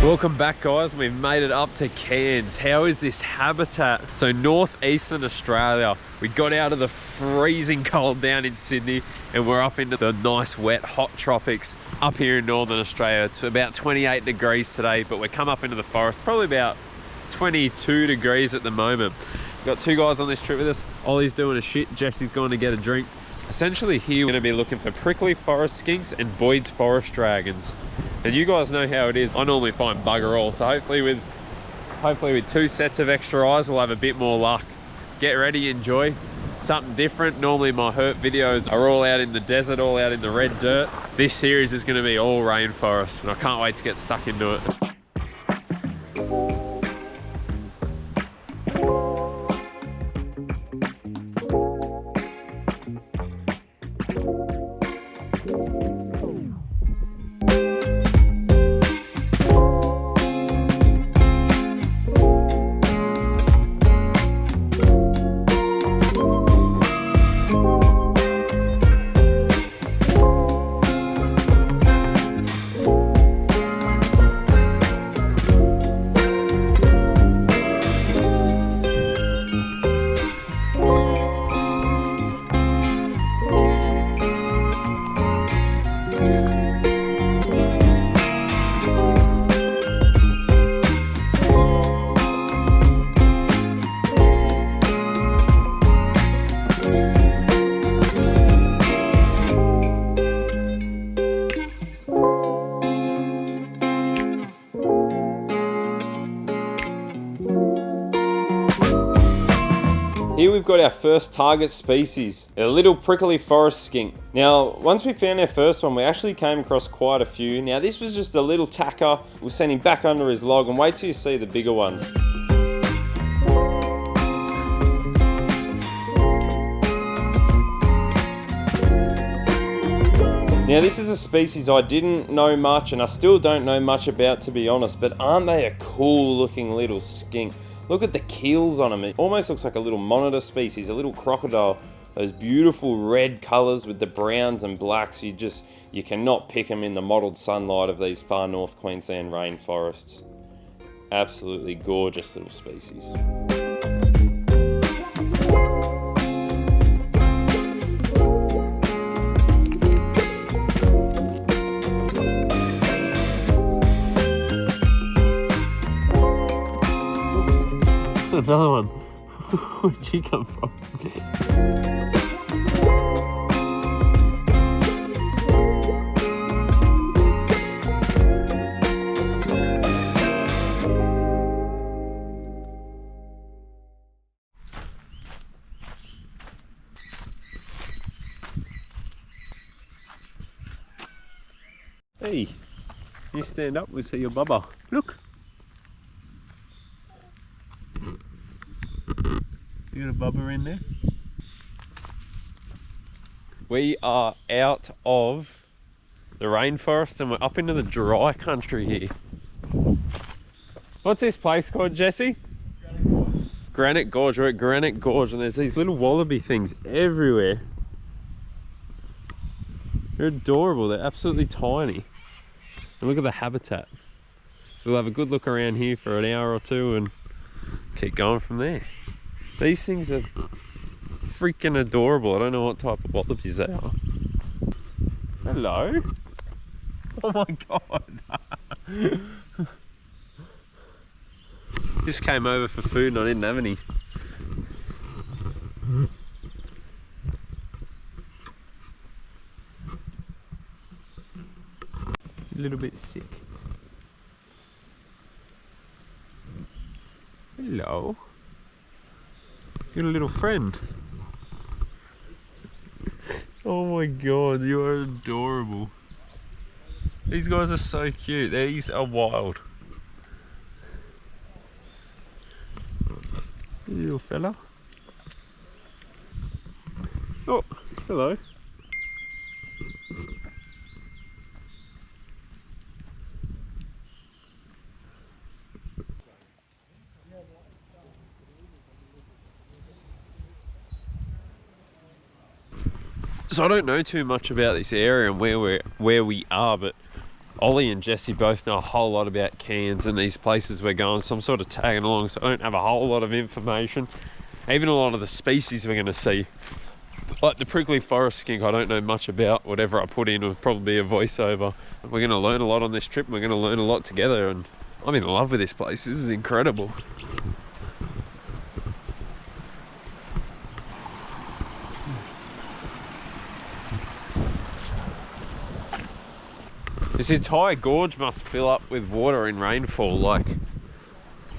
Welcome back, guys. We've made it up to Cairns. How is this habitat? So northeastern Australia, we got out of the freezing cold down in Sydney and we're up into the nice wet hot tropics up here in northern Australia. It's about 28 degrees today, but we're come up into the forest, probably about 22 degrees at the moment. We've got two guys on this trip with us. Ollie's doing a shit, Jesse's going to get a drink. Essentially here we're going to be looking for prickly forest skinks and Boyd's forest dragons. And you guys know how it is. I normally find bugger all, so hopefully with two sets of extra eyes we'll have a bit more luck. Get ready, enjoy something different. Normally my herp videos are all out in the desert, all out in the red dirt. This series is going to be all rainforest and I can't wait to get stuck into it. Here we've got our first target species, a little prickly forest skink. Now, once we found our first one, we actually came across quite a few. Now, this was just a little tacker. We'll send him back under his log and wait till you see the bigger ones. Now, this is a species I didn't know much and I still don't know much about, to be honest, but aren't they a cool looking little skink? Look at the keels on them. It almost looks like a little monitor species, a little crocodile. Those beautiful red colours with the browns and blacks. You cannot pick them in the mottled sunlight of these far north Queensland rainforests. Absolutely gorgeous little species. Another one. Where'd you come from? Hey, you stand up, we see your bubba. Look. You got a bubba in there? We are out of the rainforest and we're up into the dry country here. What's this place called, Jesse? Granite Gorge. Granite Gorge. We're at Granite Gorge and there's these little wallaby things everywhere. They're adorable. They're absolutely tiny. And look at the habitat. So we'll have a good look around here for an hour or two and keep going from there. These things are freaking adorable. I don't know what type of wallabies they are. Hello. Oh my god. Just came over for food and I didn't have any. A little bit sick. Hello. You're a little friend. Oh my god, you are adorable. These guys are so cute. These are wild. Little fella. Oh, hello. So I don't know too much about this area and where we are, but Ollie and Jesse both know a whole lot about Cairns and these places we're going, so I'm sort of tagging along, so I don't have a whole lot of information. Even a lot of the species we're going to see, like the prickly forest skink, I don't know much about. Whatever I put in will probably be a voiceover. We're going to learn a lot on this trip, and we're going to learn a lot together, and I'm in love with this place. This is incredible. This entire gorge must fill up with water in rainfall, like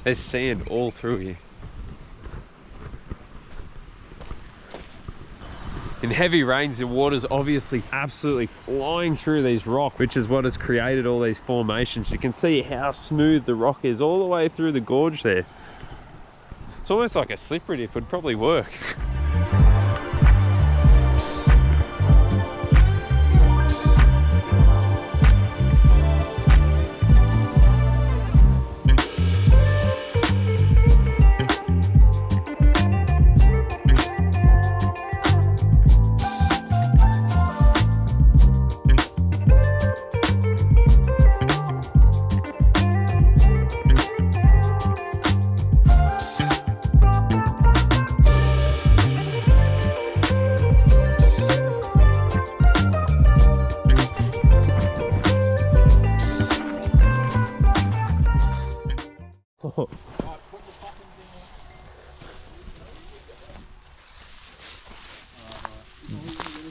there's sand all through here. In heavy rains, the water's obviously absolutely flying through these rocks, which is what has created all these formations. You can see how smooth the rock is all the way through the gorge there. It's almost like a slippery dip, would probably work.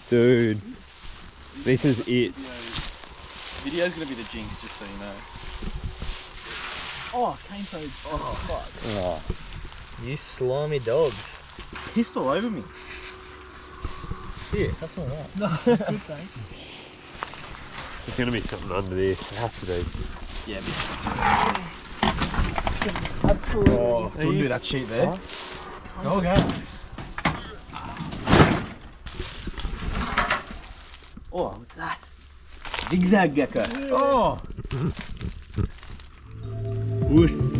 Dude, this is it. Video's gonna be the jinx, just so you know. Oh, cane toad. Oh, fuck. Oh, you slimy dogs. Pissed all over me. Here, that's all right. No, good thanks. There's gonna be something under this. It has to be. Yeah, absolutely. Oh, don't do that shit there. Go, guys. Oh, what's that? Zigzag gecko. Oh! Woos.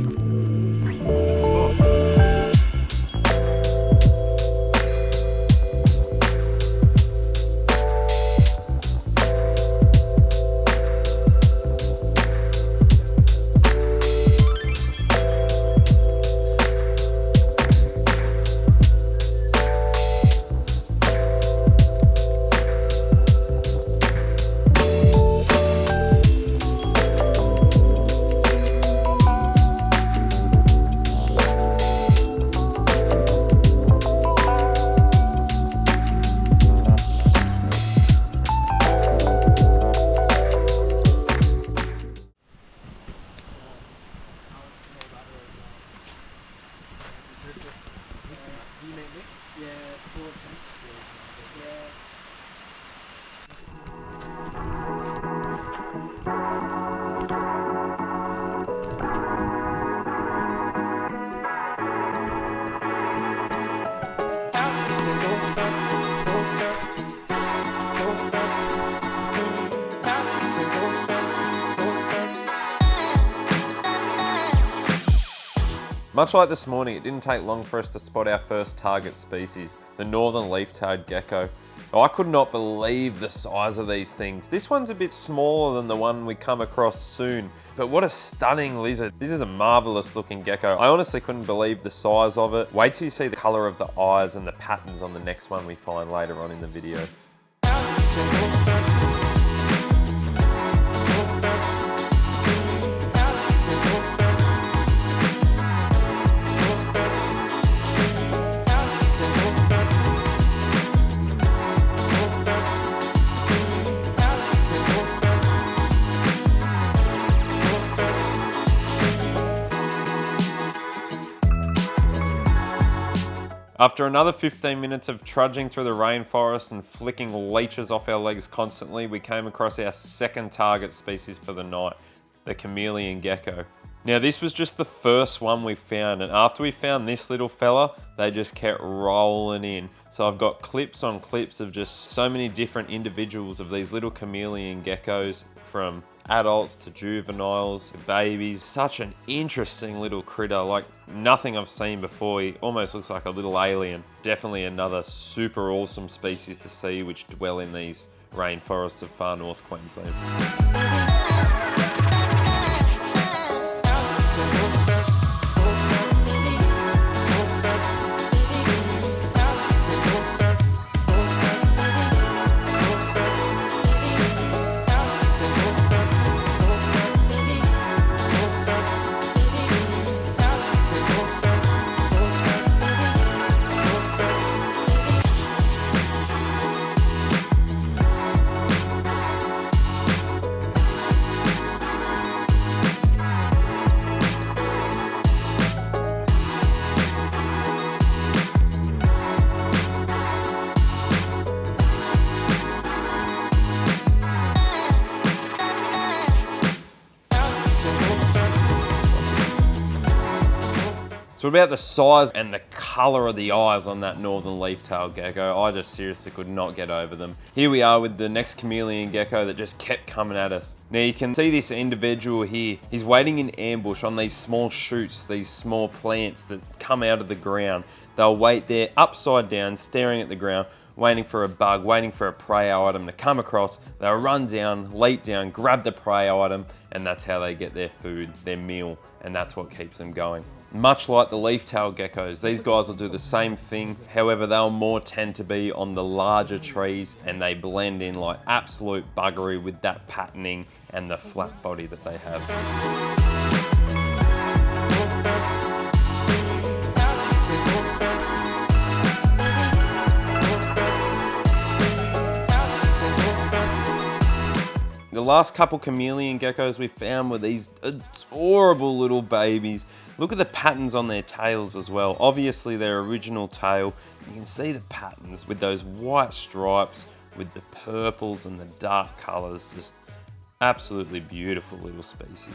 Much like this morning, it didn't take long for us to spot our first target species, the northern leaf-tailed gecko. Oh, I could not believe the size of these things. This one's a bit smaller than the one we come across soon, but what a stunning lizard. This is a marvelous looking gecko. I honestly couldn't believe the size of it. Wait till you see the color of the eyes and the patterns on the next one we find later on in the video. After another 15 minutes of trudging through the rainforest and flicking leeches off our legs constantly, we came across our second target species for the night, the chameleon gecko. Now this was just the first one we found, and after we found this little fella, they just kept rolling in. So I've got clips on clips of just so many different individuals of these little chameleon geckos, from adults to juveniles to babies. Such an interesting little critter, like nothing I've seen before. He almost looks like a little alien. Definitely another super awesome species to see which dwell in these rainforests of far north Queensland. So what about the size and the colour of the eyes on that northern leaf-tailed gecko? I just seriously could not get over them. Here we are with the next chameleon gecko that just kept coming at us. Now you can see this individual here. He's waiting in ambush on these small shoots, these small plants that come out of the ground. They'll wait there upside down, staring at the ground, waiting for a bug, waiting for a prey item to come across. They'll run down, leap down, grab the prey item, and that's how they get their food, their meal, and that's what keeps them going. Much like the leaf-tailed geckos, these guys will do the same thing. However, they'll more tend to be on the larger trees, and they blend in like absolute buggery with that patterning and the flat body that they have. The last couple chameleon geckos we found were these adorable little babies. Look at the patterns on their tails as well. Obviously their original tail. You can see the patterns with those white stripes, with the purples and the dark colours. Just absolutely beautiful little species.